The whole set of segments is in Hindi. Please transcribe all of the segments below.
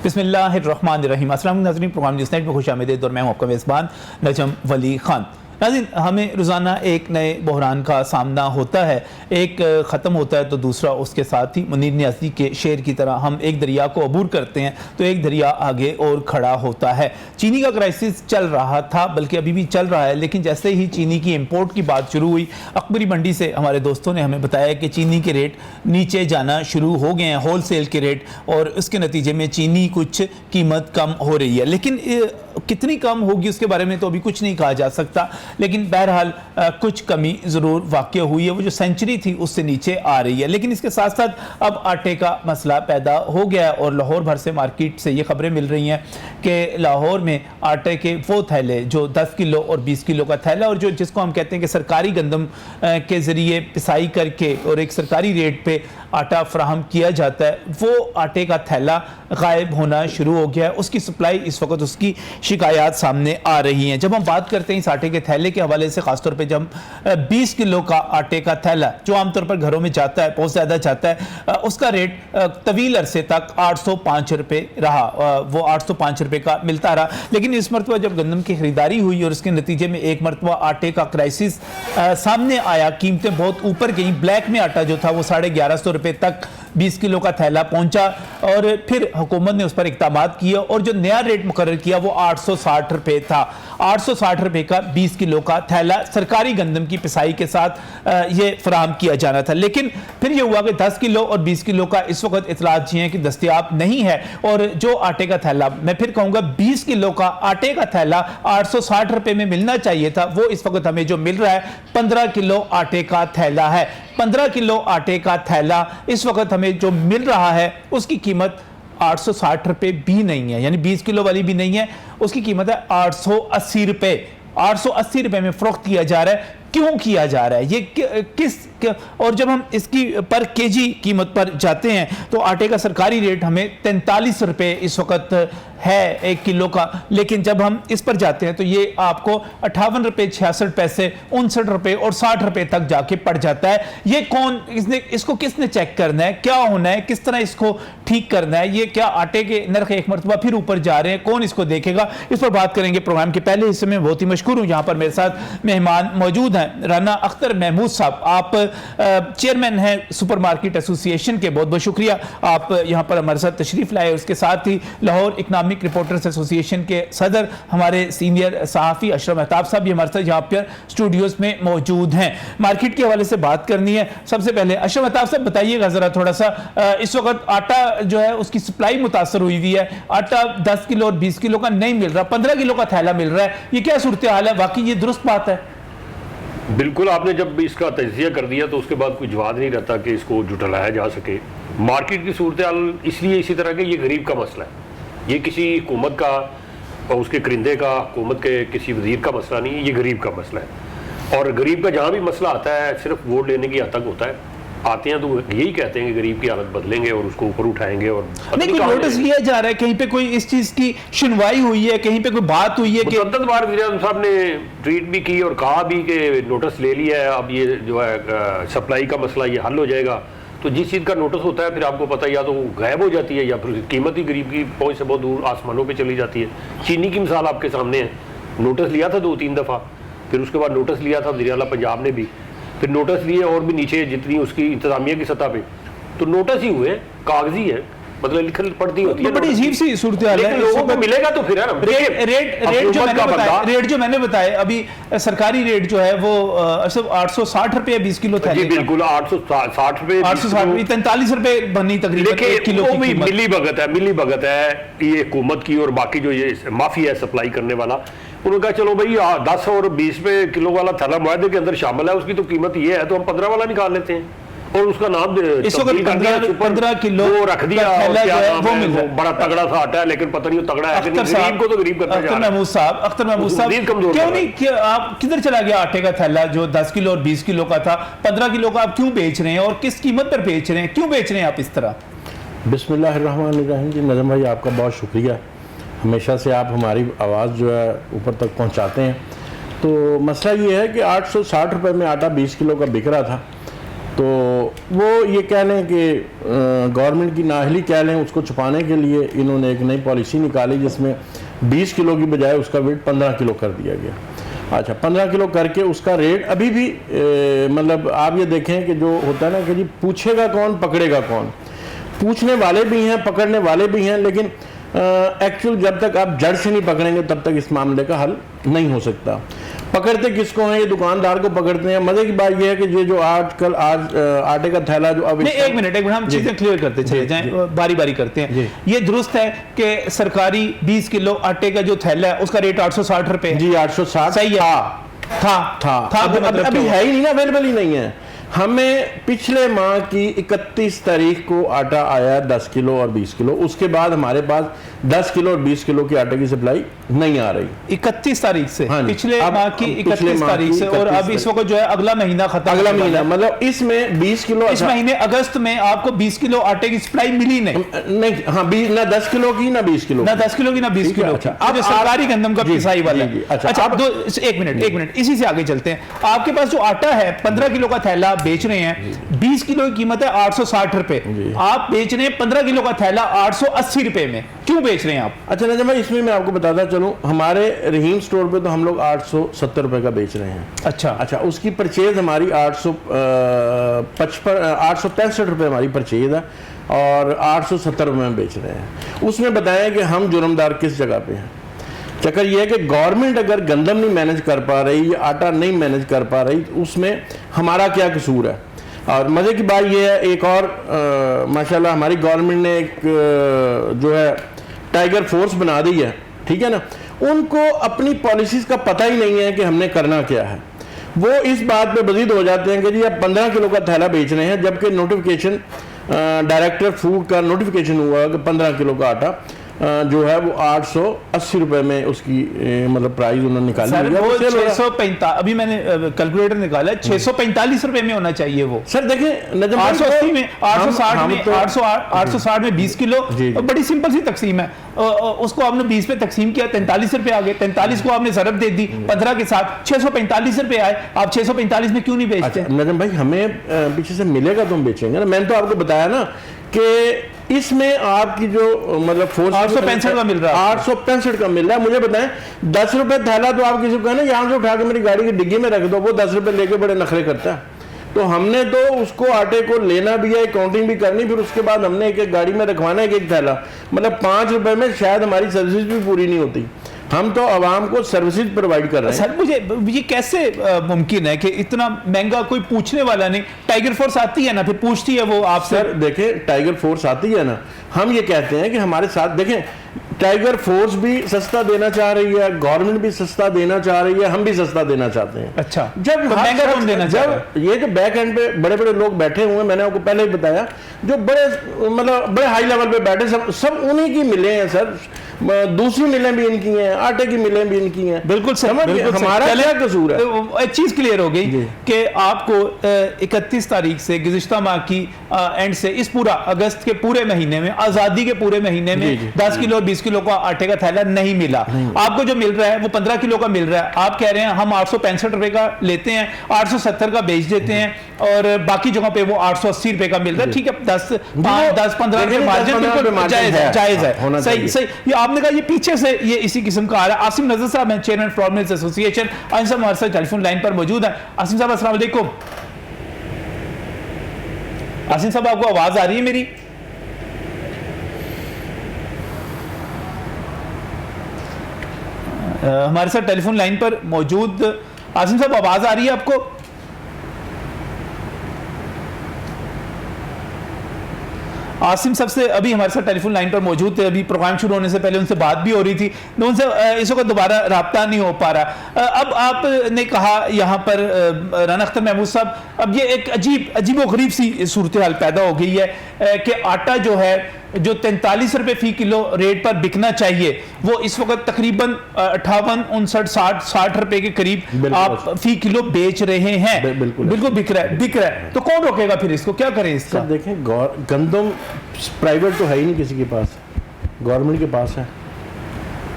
बिस्मिल्लाहिर्रहमानिर्रहीम। अस्सलाम वालेकुम नाज़रीन, प्रोग्राम न्यूज़ नेट में खुश आमदीद और मैं हूँ आपका मेज़बान नजम वली खान। नाज़रीन, हमें रोज़ाना एक नए बहरान का सामना होता है, एक ख़त्म होता है तो दूसरा उसके साथ ही। मुनीर नियाज़ी के शेर की तरह हम एक दरिया को अबूर करते हैं तो एक दरिया आगे और खड़ा होता है। चीनी का क्राइसिस चल रहा था, बल्कि अभी भी चल रहा है, लेकिन जैसे ही चीनी की इम्पोर्ट की बात शुरू हुई, अकबरी मंडी से हमारे दोस्तों ने हमें बताया कि चीनी के रेट नीचे जाना शुरू हो गए हैं, होल सेल के रेट, और उसके नतीजे में चीनी कुछ कीमत कम हो रही है। लेकिन कितनी कम होगी उसके बारे में तो अभी कुछ नहीं कहा जा सकता, लेकिन बहरहाल कुछ कमी ज़रूर वाक़ हुई है। वो जो सेंचुरी थी उससे नीचे आ रही है। लेकिन इसके साथ साथ अब आटे का मसला पैदा हो गया है और लाहौर भर से मार्केट से ये खबरें मिल रही हैं कि लाहौर में आटे के वो थैले जो 10 किलो और 20 किलो का थैला, और जो जिसको हम कहते हैं कि सरकारी गंदम के ज़रिए पिसाई करके और एक सरकारी रेट पे आटा फ्राहम किया जाता है, वो आटे का थैला गायब होना शुरू हो गया है। उसकी सप्लाई इस वक्त, उसकी शिकायत सामने आ रही हैं। जब हम बात करते हैं इस आटे के थैले के हवाले से, खासतौर पे जब 20 किलो का आटे का थैला जो आमतौर पर घरों में जाता है, बहुत ज़्यादा जाता है, उसका रेट तवील अरसे तक 805 रुपये रहा, वो 805 रुपये का मिलता रहा। लेकिन इस मरतबा जब गंदम की खरीदारी हुई और इसके नतीजे में एक मरतबा आटे का क्राइसिस सामने आया, कीमतें बहुत ऊपर गई। ब्लैक में आटा जो था वो 1150 रुपये तक 20 किलो का थैला पहुंचा, और फिर हुकूमत ने उस पर इक़दामात किया और जो नया रेट मुकर्रर किया वो 860 रुपये था। 860 रुपये का 20 किलो का थैला सरकारी गंदम की पिसाई के साथ ये फराहम किया जाना था। लेकिन फिर ये हुआ कि 10 किलो और 20 किलो का इस वक्त इतलात ये हैं कि दस्तयाब नहीं है, और जो आटे का थैला, मैं फिर कहूँगा 20 किलो का आटे का थैला 860 रुपये में मिलना चाहिए था, वो इस वक्त हमें जो मिल रहा है 15 किलो आटे का थैला है। 15 किलो आटे का थैला इस वक्त हमें जो मिल रहा है उसकी कीमत 860 रुपये भी नहीं है, यानी 20 किलो वाली भी नहीं है, उसकी कीमत है 880 रुपये। 880 रुपये में फरोख्त किया जा रहा है। क्यों किया जा रहा है ये और जब हम इसकी पर केजी कीमत पर जाते हैं तो आटे का सरकारी रेट हमें 43 रुपये इस वक्त है 1 किलो का, लेकिन जब हम इस पर जाते हैं तो ये आपको 58 रुपये 66 पैसे 59 रुपये और 60 रुपये तक जाके पड़ जाता है। ये कौन, इसको किसने चेक करना है, क्या होना है, किस तरह इसको ठीक करना है? ये क्या आटे के नर्ख एक मरतबा फिर ऊपर जा रहे हैं, कौन इसको देखेगा? इस पर बात करेंगे प्रोग्राम के पहले हिस्से में। बहुत ही मशहूर हूँ, यहाँ पर मेरे साथ मेहमान मौजूद हैं। राना अख्तर महमूद साहब, आप चेयरमैन हैं सुपर मार्केट एसोसिएशन के, बहुत बहुत शुक्रिया आप यहाँ पर हमारे साथ तशरीफ लाए। उसके साथ ही लाहौर इकनॉमिक रिपोर्टर्स एसोसिएशन के सदर हमारे सीनियर सहाफ़ी अशरफ मेहताब साहब भी हमारे साथ यहाँ पर स्टूडियोज में मौजूद हैं। मार्केट के हवाले से बात करनी है। सबसे पहले अशरफ मेहताब साहब बताइएगा ज़रा थोड़ा सा, इस वक्त आटा जो है उसकी सप्लाई मुतासर हुई हुई है, आटा 10 किलो और 20 किलो का नहीं मिल रहा, 15 किलो का थैला मिल रहा है, ये क्या सूरत हाल है? वाकई ये दुरुस्त बात है? बिल्कुल, आपने जब इसका तजिया कर दिया तो उसके बाद कोई जवाब नहीं रहता कि इसको जुटलाया जा सके। मार्केट की सूरत हाल इसलिए इसी तरह के, ये गरीब का मसला है, ये किसी हुकूमत का और उसके करिंदे का, हुकूमत के किसी वजीर का मसला नहीं है, ये गरीब का मसला है। और गरीब का जहाँ भी मसला आता है सिर्फ वोट लेने की हद तक होता है। आते हैं तो यही कहते हैं कि गरीब की हालत बदलेंगे और उसको ऊपर उठाएंगे, और नहीं कोई नोटिस लिया जा रहा है, कहीं पे कोई इस चीज की सुनवाई हुई है, कहीं पे कोई बात हुई है? कि मुतअद्दिद बार वज़ीर आज़म साहब ने ट्वीट भी की और कहा भी कि नोटिस ले लिया है, अब ये जो है सप्लाई का मसला ये हल हो जाएगा। तो जिस चीज़ का नोटिस होता है फिर आपको पता है या तो गायब हो जाती है या फिर कीमत ही गरीब की पहुंच से बहुत दूर आसमानों पे चली जाती है। चीनी की मिसाल आपके सामने है, नोटिस लिया था 2-3 दफ़ा, फिर उसके बाद नोटिस लिया था वज़ीर आला पंजाब ने भी, फिर नोटिस लिए और भी नीचे जितनी उसकी इंतजामिया की सतह पे, तो नोटिस ही हुए, कागजी है, मतलब लिखल पढ़ती होती है। बड़ी अजीब सी सूरत हाल है। लोगों को मिलेगा तो फिर है ना। रेट जो मैंने बताया अभी, सरकारी रेट जो है वो 860 रुपये 20 किलो था। जी बिल्कुल, 860 रुपये, 860, 43 रुपये बनी तकरीबन 1 किलो की कीमत। मिली भगत है ये हुकूमत की, और बाकी जो ये माफी है सप्लाई करने वाला, उन्होंने कहा चलो भाई 10 और 20 रुपये किलो वाला थैला मुआहदे के अंदर शामिल है, उसकी तो कीमत ये है, तो हम 15 वाला निकाल लेते हैं और उसका नाम इस वक्त 15 किलो वो रख दिया, वो मिल रहा है। बड़ा तगड़ा सा आटा है, लेकिन पता नहीं तगड़ा है, गरीब को तो गरीब करता जा रहा है। अख्तर महमूद साहब क्यों नहीं, आप किधर चला गया आटे का थैला जो 10 किलो और 20 किलो का था, 15 किलो का आप क्यों बेच रहे हैं और किस कीमत पर बेच रहे हैं, क्यों बेच रहे हैं आप इस तरह? बिस्मिल्लाहिर्रहमानिर्रहीम जी, नज़म भाई आपका बहुत शुक्रिया, हमेशा से आप हमारी आवाज़ जो है ऊपर तक पहुंचाते हैं। तो मसला ये है कि 860 रुपये में आटा 20 किलो का बिक रहा था, तो वो ये कह लें कि गवर्नमेंट की नाअहली कह लें, उसको छुपाने के लिए इन्होंने एक नई पॉलिसी निकाली जिसमें 20 किलो की बजाय उसका वेट 15 किलो कर दिया गया। अच्छा, 15 किलो करके उसका रेट अभी भी मतलब आप ये देखें कि जो होता है ना कि जी पूछेगा कौन पकड़ेगा कौन, पूछने वाले भी हैं पकड़ने वाले भी हैं, लेकिन एक्चुअल जब तक आप जड़ से नहीं पकड़ेंगे तब तक इस मामले का हल नहीं हो सकता। पकड़ते किसको हैं? ये दुकानदार को पकड़ते हैं। मजे की बात ये है कि ये जो आजकल आटे का थैला जो अब नहीं, एक मिनट हम चीजें क्लियर करते चले जाएं, बारी बारी करते हैं। ये दुरुस्त है कि सरकारी 20 किलो आटे का जो थैला है उसका रेट 860 रुपए है? जी 860 सही है। था अभी है ही नहीं ना, अवेलेबल ही नहीं है। हमें पिछले माह की 31 तारीख को आटा आया 10 किलो और 20 किलो, उसके बाद हमारे पास 10 किलो और 20 किलो की आटे की सप्लाई नहीं आ रही 31 तारीख से। हाँ, पिछले माह की 31 तारीख से, और अब इस वक्त जो है अगला महीना खत्म, अगला महीना मतलब इसमें 20 किलो, इस महीने अगस्त में आपको 20 किलो आटे की सप्लाई मिली नहीं? हाँ, ना 10 किलो की ना 20 किलो, ना 10 किलो की ना 20 किलो की। अब सरकारी गंदम का पिसाई वाला है। अच्छा, एक मिनट इसी से आगे चलते हैं। आपके पास जो आटा है 15 किलो का थैला बेच रहे हैं, 20 किलो की कीमत है 860 रुपए, आप बेच रहे हैं 15 किलो का थैला 880 रुपए में, क्यों बेच रहे हैं आप? अच्छा नजम भाई, इसमें मैं आपको बताता चलूं, हमारे रहीम स्टोर पे तो हम लोग 870 रुपए का बेच रहे हैं। अच्छा, उसकी परचेज हमारी 865 रुपए हमारी परचेज है और 870 रुपए में बेच रहे हैं। उसमें बताएं कि हम जुर्मदार किस जगह पे हैं। चक्कर यह है कि गवर्नमेंट अगर गंदम नहीं मैनेज कर पा रही या आटा नहीं मैनेज कर पा रही तो उसमें हमारा क्या कसूर है। और मज़े की बात यह है, एक और माशाल्लाह हमारी गवर्नमेंट ने एक जो है टाइगर फोर्स बना दी है, ठीक है ना। उनको अपनी पॉलिसीज़ का पता ही नहीं है कि हमने करना क्या है। वो इस बात पे बजीद हो जाते हैं कि जी आप 15 किलो का थैला बेच रहे हैं, जबकि नोटिफिकेशन डायरेक्टर फूड का नोटिफिकेशन हुआ कि 15 किलो का आटा जो है वो 880 रुपए में उसकी मतलब प्राइस उन्होंने निकाली है। वो 645, अभी मैंने कैलकुलेटर निकाला है, 645 रुपए में होना चाहिए वो। सर देखें 880 में 860 में 860 में 20 किलो, बड़ी सिंपल सी तकसीम है। उसको आपने 20 पे तकसीम किया, 43 रुपए आ गए, 43 को आपने ज़रब दे दी 15 के साथ, 645 रुपए आए। आप 645 में क्यों नहीं बेचते? नजम भाई, हमें पीछे से मिलेगा तो हम बेचेंगे ना। मैंने तो आपको बताया ना कि इसमें आपकी जो मतलब फोर्स 865 का मिल रहा है, 865 का मिल रहा है। मुझे बताएं 10 रुपए थैला तो आप किसी को कहना यहाँ से उठा के मेरी गाड़ी की डिग्गी में रख दो, वो 10 रुपए लेके बड़े नखरे करता है। तो हमने तो उसको आटे को लेना भी है, काउंटिंग भी करनी, फिर उसके बाद हमने एक एक गाड़ी में रखवाना है एक थैला। मतलब 5 रुपए में शायद हमारी सर्विस भी पूरी नहीं होती। हम तो आवाम को सर्विसेज प्रोवाइड कर रहे हैं। सर मुझे ये कैसे मुमकिन है कि इतना महंगा, कोई पूछने वाला नहीं? टाइगर फोर्स आती है ना, फिर पूछती है वो आपसे। सर देखें, टाइगर फोर्स आती है ना, हम ये कहते हैं कि हमारे साथ देखें, टाइगर फोर्स भी सस्ता देना चाह रही है, गवर्नमेंट भी सस्ता देना चाह रही है, हम भी सस्ता देना चाहते हैं। अच्छा, जब तो महंगा कौन देना चाह रहा है? ये जो बैक एंड पे बड़े बड़े लोग बैठे हुए हैं, मैंने आपको पहले ही बताया, जो बड़े मतलब बड़े हाई लेवल पे बैठे, सब उन्हीं की मिलें हैं सर। दूसरी मिलें भी इनकी हैं, आटे की मिलें भी इनकी हैं। बिल्कुल सर, हमारा क्या कसूर है? एक चीज क्लियर हो गई कि आपको 31 तारीख से गुज़िश्ता माह की एंड से इस पूरा अगस्त के पूरे महीने में, आजादी के पूरे महीने में 10 किलो और 20 किलो का आटे का थैला नहीं मिला। आपको जो मिल रहा है वो 15 किलो का मिल रहा है। आप कह रहे हैं हम 865 रुपए का लेते हैं, 870 का बेच देते हैं, और बाकी जगह पे वो 880 रुपए का मिल रहा है। ठीक है, 10-15 के मार्जिन बिल्कुल जायज है। सही। ये आपने कहा ये पीछे से ये इसी किस्म का आ रहा है। आसिम नजर साहब हैं, chairman flour mills association, Asim साहब हमारे साथ टेलीफोन लाइन पर मौजूद है। आसिम साहब अस्सलाम वालेकुम। आसिम साहब आपको आवाज आ रही है मेरी? हमारे साथ टेलीफोन लाइन पर मौजूद आसिम साहब, आवाज आ रही है आपको? आसिम साहब से अभी हमारे साथ टेलीफोन लाइन पर मौजूद थे, अभी प्रोग्राम शुरू होने से पहले उनसे बात भी हो रही थी, तो उनसे इस वक्त दोबारा रब्ता नहीं हो पा रहा। अब आपने कहा यहाँ पर राना अख्तर महमूद साहब, अब ये एक अजीबो-गरीब सी सूरत हाल पैदा हो गई है कि आटा जो है जो 43 रुपए फी किलो रेट पर बिकना चाहिए, वो इस वक्त तकरीबन 58-59-60 रुपए के करीब आप फी किलो बेच रहे हैं। बिल्कुल बिक रहा है। तो कौन रोकेगा फिर इसको, क्या करें इसका? देखें, गंदम प्राइवेट तो है ही नहीं किसी के पास, गवर्नमेंट के पास है।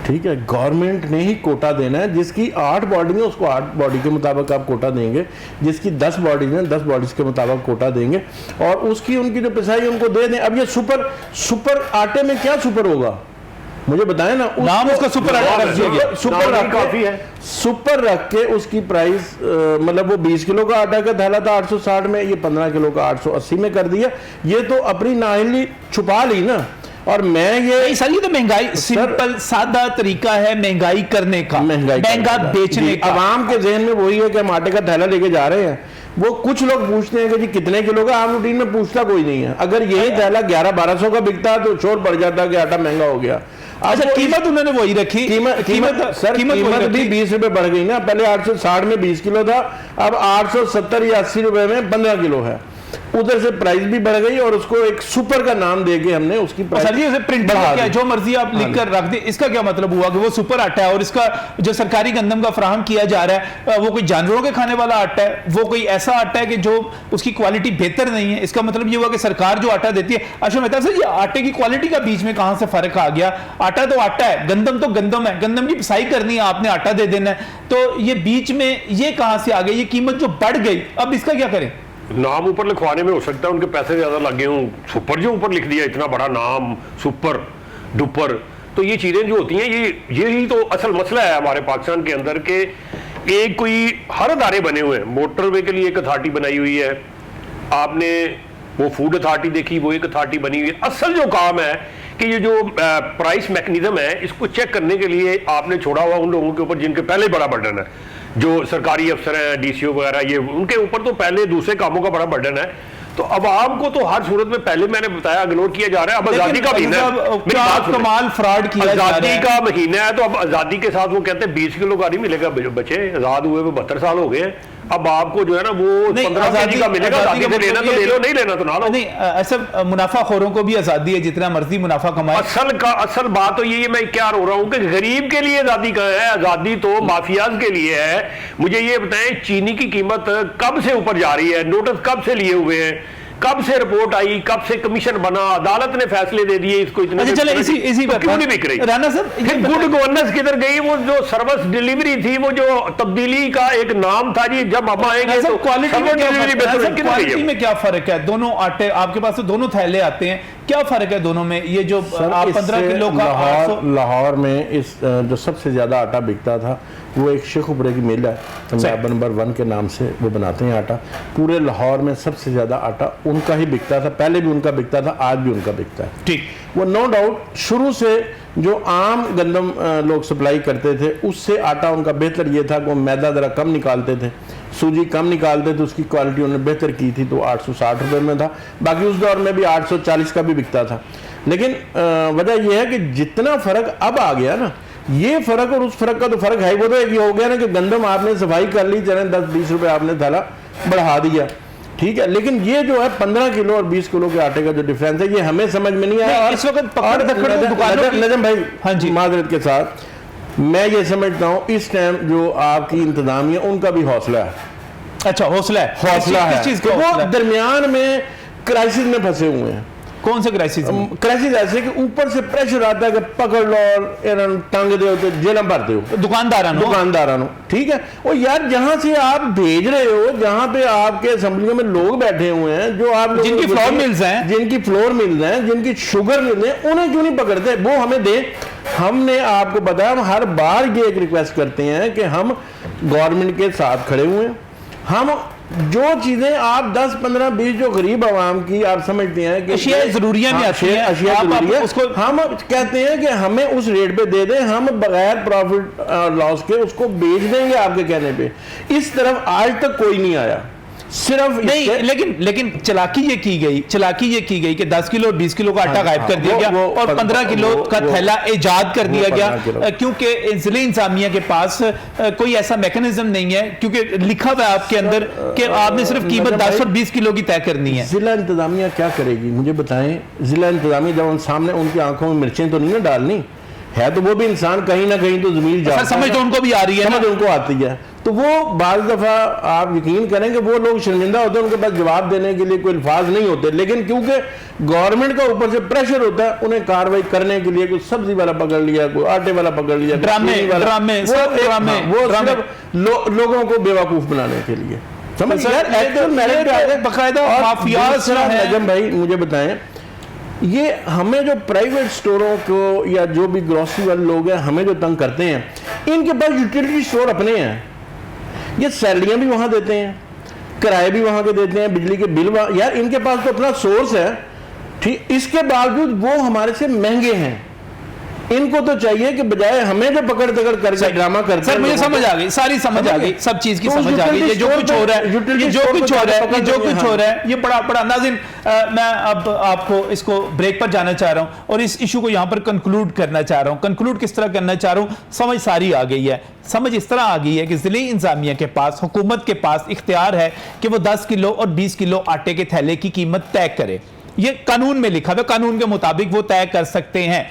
ठीक है, गवर्नमेंट ने ही कोटा देना है। जिसकी 8 बॉडी है उसको 8 बॉडी के मुताबिक आप कोटा देंगे, जिसकी 10 बॉडीज हैं 10 बॉडीज के मुताबिक कोटा देंगे, और उसकी उनकी जो पिसाई है उनको दे दें। अब ये सुपर आटे में क्या सुपर होगा मुझे बताएं ना। नाम उसका सुपर आटा रख दिया गया। सुपर रख काफी है, सुपर रख के उसकी प्राइस मतलब वो 20 किलो का आटा का थैला था 860 में, ये 15 किलो का 880 में कर दिया। ये तो अपनी नाअहली छुपा ली ना। और मैं ये सर ये तो महंगाई, सिंपल सादा तरीका है महंगाई करने का, महंगा बेचने का। आवाम के जहन में वही है कि हम आटे का थैला लेके जा रहे हैं। वो कुछ लोग पूछते हैं कि जी कितने किलो का, आम रूटीन में पूछता कोई नहीं है। अगर यही थैला 1100-1200 का बिकता तो शोर पड़ जाता कि आटा महंगा हो गया। अच्छा, कीमत उन्होंने वही रखी, कीमत भी 20 रुपए बढ़ गई ना। पहले 860 में 20 किलो था, अब 870 या 80 रुपए में 15 किलो है। उधर से प्राइस भी बढ़ गई और उसको एक सुपर का नाम देके हमने उसकी प्राइस प्रिंट बढ़ा, जो मर्जी आप लिख कर रख दे। इसका क्या मतलब हुआ कि वो सुपर आटा है और इसका जो सरकारी गंदम का फराहम किया जा रहा है वो कोई जानवरों के खाने वाला आटा है, वो कोई ऐसा आटा है कि जो उसकी क्वालिटी बेहतर नहीं है। इसका मतलब ये हुआ कि सरकार जो आटा देती है। अच्छा मेहता सर, ये आटे की क्वालिटी का बीच में कहां से फर्क आ गया? आटा तो आटा है, गंदम तो गंदम है, गंदम की पिसाई करनी है, आपने आटा दे देना है। तो ये बीच में ये कहां से आ गई? ये कीमत जो बढ़ गई, अब इसका क्या करें? नाम ऊपर लिखवाने में हो सकता है उनके पैसे ज्यादा लगे हों, सुपर जो ऊपर लिख दिया इतना बड़ा नाम सुपर डुपर। तो ये चीजें जो होती हैं यही तो असल मसला है हमारे पाकिस्तान के अंदर के। एक कोई हर अदारे बने हुए हैं, मोटरवे के लिए एक अथॉरिटी बनाई हुई है, आपने वो फूड अथॉरिटी देखी, वो एक अथॉरिटी बनी हुई है। असल जो काम है कि ये जो प्राइस मैकेनिज्म है इसको चेक करने के लिए आपने छोड़ा हुआ उन लोगों के ऊपर जिनके पहले बड़ा बर्डन है, जो सरकारी अफसर हैं, डीसीओ वगैरह, ये उनके ऊपर तो पहले दूसरे कामों का बड़ा बर्डन है। तो अवाम को तो हर सूरत में पहले मैंने बताया इग्नोर किया जा रहा है। अब आजादी का महीना है, कमाल फ्रॉड किया जा रहा है। आजादी का महीना है तो अब आजादी के साथ वो कहते हैं 20 किलो का नहीं मिलेगा, बच्चे आजाद हुए वो 72 साल हो गए। अब आपको जो है ना वो 15 केजी का मिलेगा, आजादी से लेना तो ले लो, नहीं लेना तो ना लो। नहीं, ऐसा मुनाफाखोरों को भी आजादी है, जितना मर्जी मुनाफा कमाए। असल बात तो यही है, मैं क्या रो रहा हूं कि गरीब के लिए आजादी कहाँ है? आजादी तो माफियाज के लिए है। मुझे ये बताएं चीनी की कीमत कब से ऊपर जा रही है? नोटिस कब से लिए हुए हैं? कब से रिपोर्ट आई? कब से कमीशन बना? अदालत ने फैसले दे दिए इसको इतने। अच्छा चले इसी तो क्यों नहीं बिक रही? राना साहब, फिर गुड गवर्नेंस किधर गई? वो जो सर्विस डिलीवरी थी, वो जो तब्दीली का एक नाम था जी, जब हम आएंगे तो क्वालिटी में क्या फर्क है? दोनों आटे आपके पास तो दोनों थैले आते हैं, क्या फर्क है दोनों में? ये जो आप 15 किलो का लाहौर में इस जो सबसे ज्यादा आटा बिकता था वो एक शेख उपरे की मिल है, पंजाब नंबर 1 के नाम से वो बनाते हैं आटा। पूरे लाहौर में सबसे ज्यादा आटा उनका ही बिकता था, पहले भी उनका बिकता था, आज भी उनका बिकता है। ठीक, वो नो डाउट शुरू से जो आम गंदम लोग सप्लाई करते थे उससे आटा उनका बेहतर ये था कि वो मैदा जरा कम निकालते थे, सूजी कम निकालते थे, उसकी क्वालिटी उन्होंने बेहतर की थी, तो 860 रुपये में था। बाकी उस दौर में भी 840 का भी बिकता था। लेकिन वजह यह है कि जितना फ़र्क अब आ गया ना, ये फ़र्क और उस फ़र्क का तो फ़र्क है। वो तो ये हो गया ना कि गंदम आपने सफाई कर ली, चले 10-20 रुपये आपने थैला बढ़ा दिया, ठीक है। लेकिन ये जो है 15 किलो और 20 किलो के आटे का जो डिफरेंस है ये हमें समझ में नहीं आया। इस वक्त नजम भाई, हाँ जी, माजरत के साथ मैं ये समझता हूँ इस टाइम जो आपकी इंतजामिया उनका भी हौसला है। अच्छा, हौसला है, हौसला है, वो दरमियान में क्राइसिस में फंसे हुए हैं। कौन से क्राइसिस? क्राइसिस ऐसे कि ऊपर से प्रेशर आता है कि पकड़ लो और टांग दो तो जेल भरते हो दुकानदारानो, ठीक है। और यार जहां से आप भेज रहे हो, जहां पे आपके असेंबलियों में लोग बैठे हुए हैं जो आप जिनकी फ्लोर मिल्स हैं, जिनकी शुगर मिल हैं, उन्हें क्यों नहीं पकड़ते? वो हमें दें। हमने आपको बताया, हम हर बार ये एक रिक्वेस्ट करते हैं कि हम गवर्नमेंट के साथ खड़े हुए हैं। हम जो चीजें आप 10, 15, 20 जो गरीब आवाम की आप समझते हैं कि अशिया ज़रूरिया में आती है, अशिया ज़रूरिया, उसको हम कहते हैं कि हमें उस रेट पे दे दें, हम बगैर प्रॉफिट लॉस के उसको बेच देंगे आपके कहने पे। इस तरफ आज तक कोई नहीं आया, सिर्फ नहीं। लेकिन चलाकी ये की गई कि 10 किलो और 20 किलो का आटा गायब कर दिया गया और 15 किलो का थैला ईजाद कर दिया गया, क्योंकि जिले इंतजामिया के पास कोई ऐसा मैकेनिज्म नहीं है, क्योंकि लिखा हुआ है आपके अंदर कि आपने सिर्फ कीमत 10 और 20 किलो की तय करनी है। जिला इंतजामिया क्या करेगी मुझे बताएं? जिला इंतजामिया जब हम सामने उनकी आंखों में मिर्चें तो नहीं ना डालनी है तो वो भी इंसान कहीं ना कहीं तो ज़मीन सर समझ तो उनको भी आ रही है समझ उनको आती है, तो वो बाज़ दफ़ा आप यकीन करें कि वो लोग शर्मिंदा होते हैं, उनके पास जवाब देने के लिए कोई अल्फाज नहीं होते, लेकिन क्योंकि गवर्नमेंट का ऊपर से प्रेशर होता है उन्हें कार्रवाई करने के लिए, कोई सब्जी वाला पकड़ लिया, कोई आटे वाला पकड़ लिया, वो लोगों को बेवकूफ़ बनाने के लिए। समझ नजम भाई मुझे बताएं, ये हमें जो प्राइवेट स्टोरों को या जो भी ग्रोसरी वाले लोग हैं हमें जो तंग करते हैं, इनके पास यूटिलिटी स्टोर अपने हैं, ये सैलरियां भी वहां देते हैं, किराए भी वहां के देते हैं, बिजली के बिल यार इनके पास तो अपना सोर्स है, ठीक, इसके बावजूद वो हमारे से महंगे हैं। इनको तो चाहिए कि बजाय हमें जो पकड़ दकड़ करके ड्रामा करते सर मुझे समझ आ गई, सारी समझ आ गई, सब चीज की समझ आ गई। ये जो कुछ हो रहा है, ये जो कुछ हो रहा है, ये जो कुछ हो रहा है, ये बड़ा नाज़रीन, मैं अब आपको इसको ब्रेक पर जाना चाह रहा हूं और इस इशू को यहां पर कंक्लूड करना चाह रहा हूं। कंक्लूड किस तरह करना चाह रहा हूं, समझ सारी आ गई है। समझ इस तरह आ गई है कि ज़िले इंतजामिया के पास, हुकूमत के पास इख्तियार है कि वो 10 किलो और 20 किलो आटे के थैले की कीमत तय करे। ये कानून में लिखा हुआ, कानून के मुताबिक वो तय कर सकते हैं।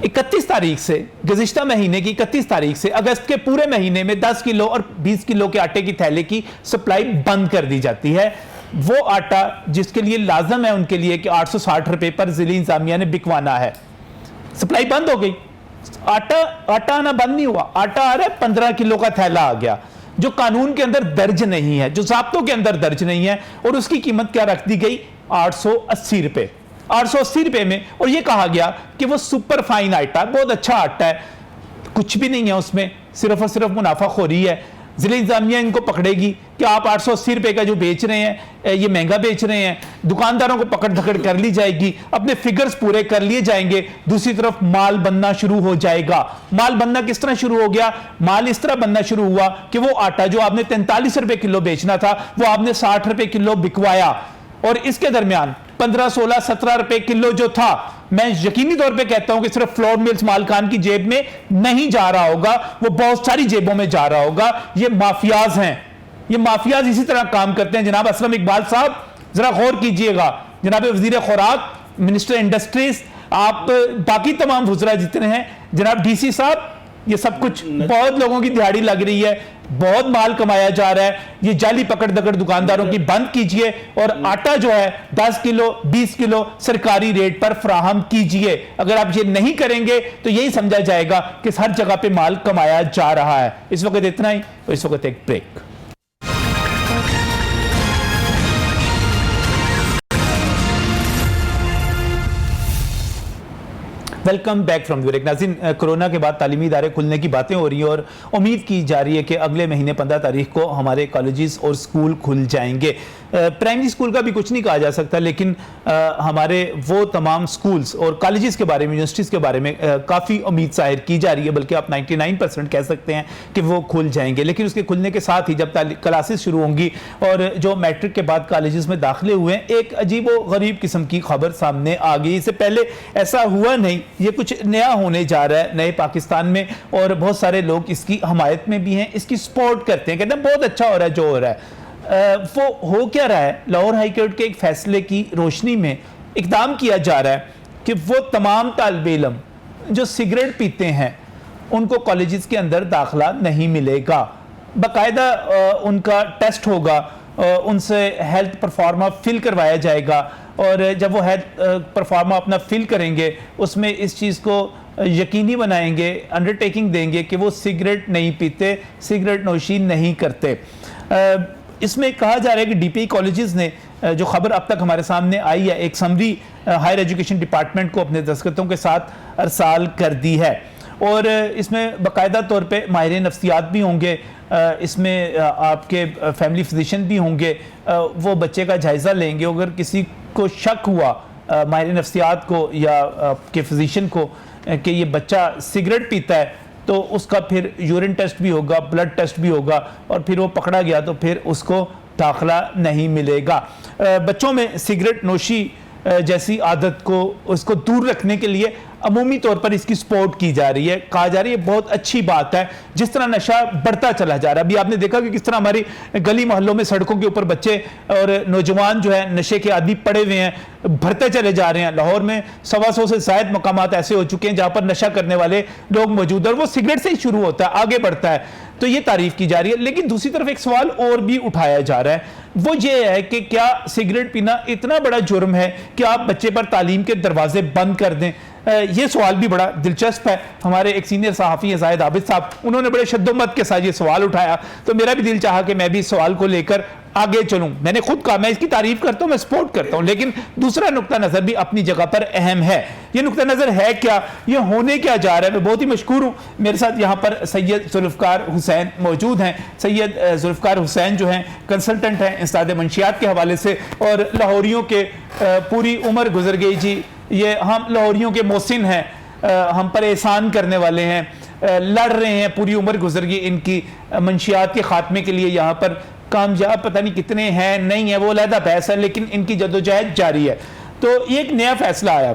31 तारीख से, गुज़िश्ता महीने की 31 तारीख से अगस्त के पूरे महीने में 10 किलो और 20 किलो के आटे की थैले की सप्लाई बंद कर दी जाती है। वो आटा जिसके लिए लाजम है उनके लिए कि 860 रुपए पर ज़िली इंतजामिया ने बिकवाना है, सप्लाई बंद हो गई। आटा आना बंद नहीं हुआ, आटा आ रहा है, 15 किलो का थैला आ गया जो कानून के अंदर दर्ज नहीं है, जो ज़ाब्तों के अंदर दर्ज नहीं है, और उसकी कीमत क्या रख दी गई, 880 रुपए। 880 रुपए में, और ये कहा गया कि वो सुपर फाइन आटा, बहुत अच्छा आटा है, कुछ भी नहीं है उसमें, सिर्फ और सिर्फ मुनाफाखोरी है। ज़िले इंतजामिया इनको पकड़ेगी कि आप 880 रुपए का जो बेच रहे हैं ये महंगा बेच रहे हैं, दुकानदारों को पकड़ धकड़ कर ली जाएगी, अपने फिगर्स पूरे कर लिए जाएंगे। दूसरी तरफ माल बनना शुरू हो जाएगा। माल बनना किस तरह शुरू हो गया, माल इस तरह बनना शुरू हुआ कि वो आटा जो आपने 43 रुपए किलो बेचना था वो आपने 60 रुपए किलो बिकवाया, और इसके दरमियान 15, 16, 17 रुपए किलो जो था, मैं यकीनी तौर पे कहता हूं कि सिर्फ फ्लोर मिल्स मालकान की जेब में नहीं जा रहा होगा, वो बहुत सारी जेबों में जा रहा होगा। ये माफियाज हैं, ये माफियाज इसी तरह काम करते हैं। जनाब असलम इकबाल साहब जरा गौर कीजिएगा, जनाब वजीर खुराक, मिनिस्टर इंडस्ट्रीज, आप बाकी तमाम वज़रा जितने हैं, जनाब डीसी साहब, ये सब कुछ बहुत लोगों की दिहाड़ी लग रही है, बहुत माल कमाया जा रहा है। ये जाली पकड़ दकड़ दुकानदारों की बंद कीजिए और आटा जो है 10 किलो 20 किलो सरकारी रेट पर फराहम कीजिए। अगर आप ये नहीं करेंगे तो यही समझा जाएगा कि हर जगह पे माल कमाया जा रहा है। इस वक्त इतना ही, तो इस वक्त एक break. Welcome back from break. नाज़रीन, कोरोना के बाद तालीमी इदारे खुलने की बातें हो रही हैं और उम्मीद की जा रही है कि अगले महीने 15 तारीख को हमारे कॉलेजेस और स्कूल खुल जाएंगे। प्राइमरी स्कूल का भी कुछ नहीं कहा जा सकता, लेकिन हमारे वो तमाम स्कूल्स और कॉलेजेस के बारे में, यूनिवर्सिटीज़ के बारे में काफ़ी उम्मीद ज़ाहिर की जा रही है, बल्कि आप 99% कह सकते हैं कि वो खुल जाएंगे। लेकिन उसके खुलने के साथ ही जब क्लासेस शुरू होंगी और जो मैट्रिक के बाद कॉलेजेस में दाखिले हुए हैं, एक अजीब व गरीब किस्म की खबर सामने आ गई। इससे पहले ऐसा हुआ नहीं, ये कुछ नया होने जा रहा है नए पाकिस्तान में, और बहुत सारे लोग इसकी हमायत में भी हैं, इसकी सपोर्ट करते हैं, कहते हैं बहुत अच्छा हो रहा है जो हो रहा है। वो हो क्या रहा है, लाहौर हाई कोर्ट के एक फैसले की रोशनी में इकदाम किया जा रहा है कि वो तमाम तालिबे इल्म जो सिगरेट पीते हैं उनको कॉलेजेस के अंदर दाखिला नहीं मिलेगा। बाकायदा उनका टेस्ट होगा, उनसे हेल्थ परफॉर्मा फिल करवाया जाएगा, और जब वो हेल्थ परफॉर्मा अपना फिल करेंगे उसमें इस चीज़ को यकीनी बनाएंगे, अंडरटेकिंग देंगे कि वो सिगरेट नहीं पीते, सिगरेट नोशी नहीं करते। इसमें कहा जा रहा है कि डीपीई कॉलेजेस ने, जो खबर अब तक हमारे सामने आई है, एक समरी हायर एजुकेशन डिपार्टमेंट को अपने दस्तखतों के साथ अरसाल कर दी है, और इसमें बाकायदा तौर पे माहिर नफ्सियात भी होंगे, इसमें आपके फैमिली फिजिशियन भी होंगे, वो बच्चे का जायज़ा लेंगे। अगर किसी को शक हुआ माहिर नफ्सियात को या आपके फिजिशियन को कि ये बच्चा सिगरेट पीता है, तो उसका फिर यूरिन टेस्ट भी होगा, ब्लड टेस्ट भी होगा, और फिर वो पकड़ा गया तो फिर उसको दाखिला नहीं मिलेगा। बच्चों में सिगरेट नोशी जैसी आदत को उसको दूर रखने के लिए अमूमी तौर पर इसकी सपोर्ट की जा रही है, कहा जा रही है बहुत अच्छी बात है। जिस तरह नशा बढ़ता चला जा रहा है, अभी आपने देखा कि किस तरह हमारी गली मोहल्लों में सड़कों के ऊपर बच्चे और नौजवान जो है नशे के आदी पड़े हुए हैं, भरते चले जा रहे हैं। लाहौर में 125 से शायद मकामात ऐसे हो चुके हैं जहां पर नशा करने वाले लोग मौजूद है, और वो सिगरेट से ही शुरू होता है, आगे बढ़ता है, तो ये तारीफ की जा रही है। लेकिन दूसरी तरफ एक सवाल और भी उठाया जा रहा है, वो ये है कि क्या सिगरेट पीना इतना बड़ा जुर्म है कि आप बच्चे पर तालीम के दरवाजे बंद कर दें? ये सवाल भी बड़ा दिलचस्प है। हमारे एक सीनियर सहाफ़ी हैं ज़ाहिद आबिद साहब, उन्होंने बड़े शद्दोमत के साथ ये सवाल उठाया, तो मेरा भी दिल चाहा कि मैं भी इस सवाल को लेकर आगे चलूं। मैंने खुद कहा मैं इसकी तारीफ करता हूं, मैं सपोर्ट करता हूं, लेकिन दूसरा नुक्ता नज़र भी अपनी जगह पर अहम है। ये नुक्ता नज़र है क्या, ये होने क्या जा रहा है? मैं बहुत ही मशकूर हूँ, मेरे साथ यहाँ पर सैयद जुल्फ़कार हुसैन मौजूद हैं। सैयद जुल्फ़कार हुसैन जो हैं कंसल्टेंट हैं इंस्ताद मंशियात के हवाले से, और लाहौरियों के पूरी उम्र गुजर गई जी, ये हम लाहौरियों के मोहसिन हैं, हम पर एहसान करने वाले हैं, लड़ रहे हैं, पूरी उम्र गुजर गई इनकी मंशियात के खात्मे के लिए। यहाँ पर कामयाब पता नहीं कितने हैं, नहीं है, वो अलहदा बहस है, लेकिन इनकी जद्दोजहद जारी है। तो ये एक नया फैसला आया,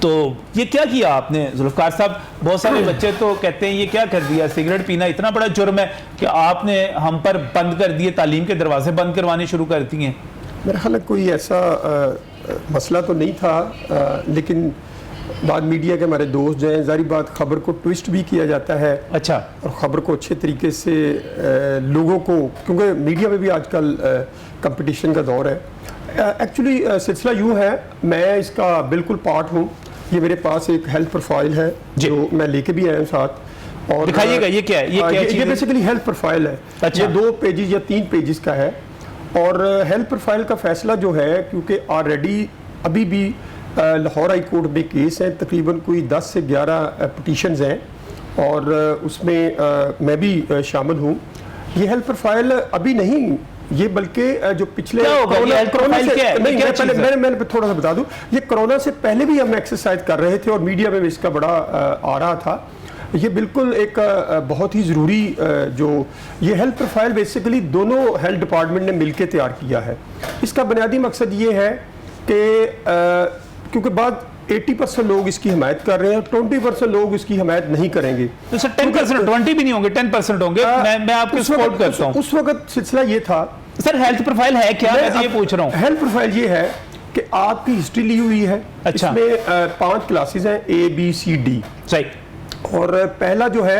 तो ये क्या किया आपने जुल्फ़कार साहब? बहुत सारे बच्चे तो कहते हैं ये क्या कर दिया, सिगरेट पीना इतना बड़ा जुर्म है कि आपने हम पर बंद कर दिए, तालीम के दरवाजे बंद करवाने शुरू कर दिए। मेरा ख्याल है कोई ऐसा मसला तो नहीं था, लेकिन बाद मीडिया के हमारे दोस्त जो हैं, ज़ाहिर बात खबर को ट्विस्ट भी किया जाता है। अच्छा। और ख़बर को अच्छे तरीके से लोगों को, क्योंकि मीडिया में भी आजकल कंपटीशन का दौर है। एक्चुअली सिलसिला यूँ है, मैं इसका बिल्कुल पार्ट हूँ। ये मेरे पास एक हेल्थ प्रोफाइल है जो मैं लेके भी आया हूँ साथ। और दिखाइएगा, ये क्या है? ये बेसिकली हेल्थ प्रोफाइल है। अच्छा। ये 2 पेजेस या 3 पेजेस का है। और हेल्थ प्रोफाइल का फैसला जो है, क्योंकि ऑलरेडी अभी भी लाहौर हाई कोर्ट में केस हैं, तकरीबन कोई 10 से 11 पिटीशंस हैं, और उसमें मैं भी शामिल हूँ। ये हेल्थ प्रोफाइल अभी नहीं, ये बल्कि जो पिछले मैंने थोड़ा सा बता दूं, ये कोरोना से पहले भी हम एक्सरसाइज कर रहे थे और मीडिया में भी इसका बड़ा आ रहा था। ये बिल्कुल एक बहुत ही ज़रूरी जो ये हेल्थ प्रोफाइल बेसिकली दोनों हेल्थ डिपार्टमेंट ने मिलकर तैयार किया है। इसका बुनियादी मकसद ये है कि क्योंकि बाद 80% लोग इसकी हिमायत कर रहे हैं, 20% लोग इसकी हिमायत नहीं करेंगे। तो सर 10%, 20 भी नहीं होंगे, 10% होंगे। मैं आपको सपोर्ट करता हूं। उस वक्त सिलसिला ये था। सर हेल्थ प्रोफाइल है क्या, मैं ये पूछ रहा हूँ। हेल्थ प्रोफाइल ये है कि आपकी हिस्ट्री ली हुई है। अच्छा। इसमें 5 क्लासेस हैं, ABCD। सही। और पहला जो है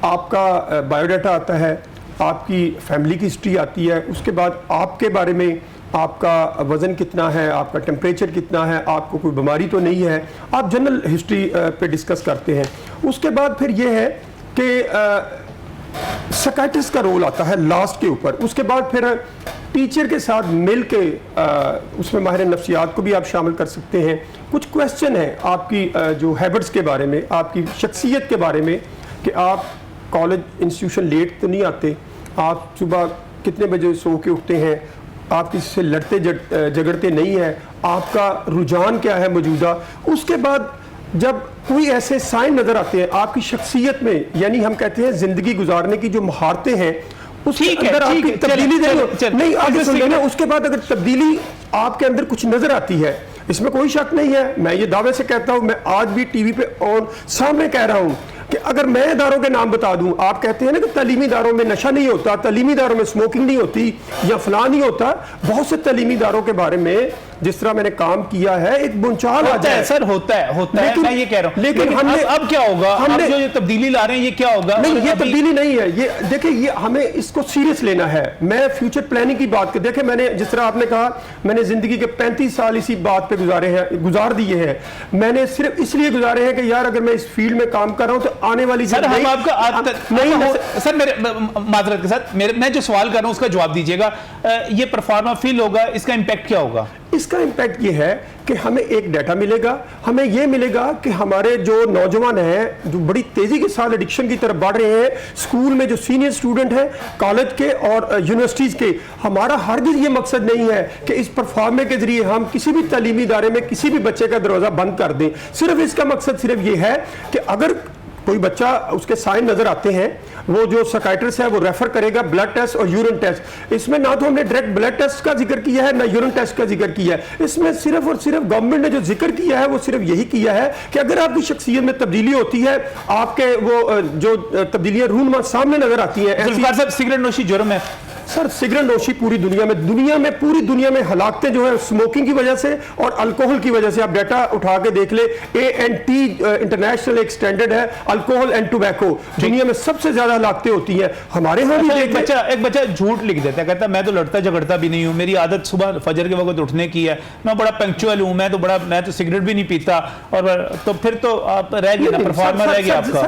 आपका बायोडाटा आता है, आपकी फैमिली की हिस्ट्री आती है, उसके बाद आपके बारे में, आपका वज़न कितना है, आपका टेम्परेचर कितना है, आपको कोई बीमारी तो नहीं है, आप जनरल हिस्ट्री पे डिस्कस करते हैं। उसके बाद फिर ये है कि साइकियाट्रिस्ट का रोल आता है लास्ट के ऊपर। उसके बाद फिर टीचर के साथ मिल के उसमें माहिर नफ्सियात को भी आप शामिल कर सकते हैं। कुछ क्वेश्चन है आपकी जो हैबिट्स के बारे में, आपकी शख्सियत के बारे में, कि आप कॉलेज इंस्टीट्यूशन लेट तो नहीं आते, आप सुबह कितने बजे सो के उठते हैं, आप किसी से लड़ते झगड़ते नहीं हैं, आपका रुझान क्या है मौजूदा। उसके बाद जब कोई ऐसे साइन नज़र आते हैं आपकी शख्सियत में, यानी हम कहते हैं ज़िंदगी गुजारने की जो महारतें हैं, उसके अंदर आपकी तब्दीली नहीं आगे सुन लेना। उसके बाद अगर तब्दीली आपके अंदर कुछ नज़र आती है, इसमें कोई शक नहीं है, मैं ये दावे से कहता हूँ, मैं आज भी टीवी पे और सामने कह रहा हूँ कि अगर मैं इदारों के नाम बता दूं, आप कहते हैं ना कि तालीमी इदारों में नशा नहीं होता, तालीमी इदारों में स्मोकिंग नहीं होती या फलां नहीं होता, बहुत से तालीमी इदारों के बारे में जिस तरह मैंने काम किया है एक बुनचाल आ जाए। सर होता है, मैं ये कह रहा हूं। लेकिन हमने अब क्या होगा, हमने जो ये तब्दीली ला रहे हैं ये क्या होगा? नहीं, ये तब्दीली नहीं है, ये देखिए, ये हमें इसको सीरियस लेना है। मैं फ्यूचर प्लानिंग की बात कर, देखे मैंने जिस तरह आपने कहा, मैंने जिंदगी के 35 साल इसी बात पे गुजार दिए हैं। मैंने सिर्फ इसलिए गुजारे हैं कि यार अगर मैं इस फील्ड में काम कर रहा हूं तो आने वाली सर हम आपका नहीं सर, मेरे माजरत के साथ मैं जो सवाल कर रहा हूं उसका जवाब दीजिएगा। ये परफॉर्मा फील होगा, इसका इंपैक्ट क्या होगा? इसका इंपैक्ट ये है कि हमें एक डाटा मिलेगा, हमें ये मिलेगा कि हमारे जो नौजवान हैं जो बड़ी तेज़ी के साथ एडिक्शन की तरफ बढ़ रहे हैं, स्कूल में जो सीनियर स्टूडेंट हैं, कॉलेज के और यूनिवर्सिटीज़ के, हमारा हरगिज़ ये मकसद नहीं है कि इस परफॉर्मे के ज़रिए हम किसी भी तालीमी इदारे में किसी भी बच्चे का दरवाज़ा बंद कर दें। सिर्फ इसका मकसद सिर्फ ये है कि अगर कोई बच्चा उसके साइन नजर आते हैं, वो जो साइकियाट्रिस्ट है वो रेफर करेगा ब्लड टेस्ट और यूरिन टेस्ट। इसमें ना तो हमने डायरेक्ट ब्लड टेस्ट का जिक्र किया है ना यूरिन टेस्ट का जिक्र किया है। इसमें सिर्फ और सिर्फ गवर्नमेंट ने जो जिक्र किया है वो सिर्फ यही किया है कि अगर आपकी शख्सियत में तब्दीली होती है, आपके वो जो तब्दीलियां रूनमा सामने नजर आती हैं। जुल्फिकार साहब, सिगरेट नोशी जुर्म है? सर सिगरेट नोशी पूरी दुनिया में पूरी दुनिया में हलाकतें जो है स्मोकिंग की वजह से और अल्कोहल की वजह से, आप डाटा उठा के देख ले, ANT इंटरनेशनल एक स्टैंडर्ड है, अल्कोहल एंड टोबैको, दुनिया में सबसे ज्यादा हलाकतें होती हैं। हमारे यहाँ भी एक बच्चा झूठ लिख देता है, कहता है मैं तो लड़ता झगड़ता भी नहीं हूँ, मेरी आदत सुबह फजर के वक्त उठने की है, मैं बड़ा पंक्चुअल हूँ, मैं तो सिगरेट भी नहीं पीता, और तो फिर तो आप रह गए ना, परफॉर्मर रह गया आपका।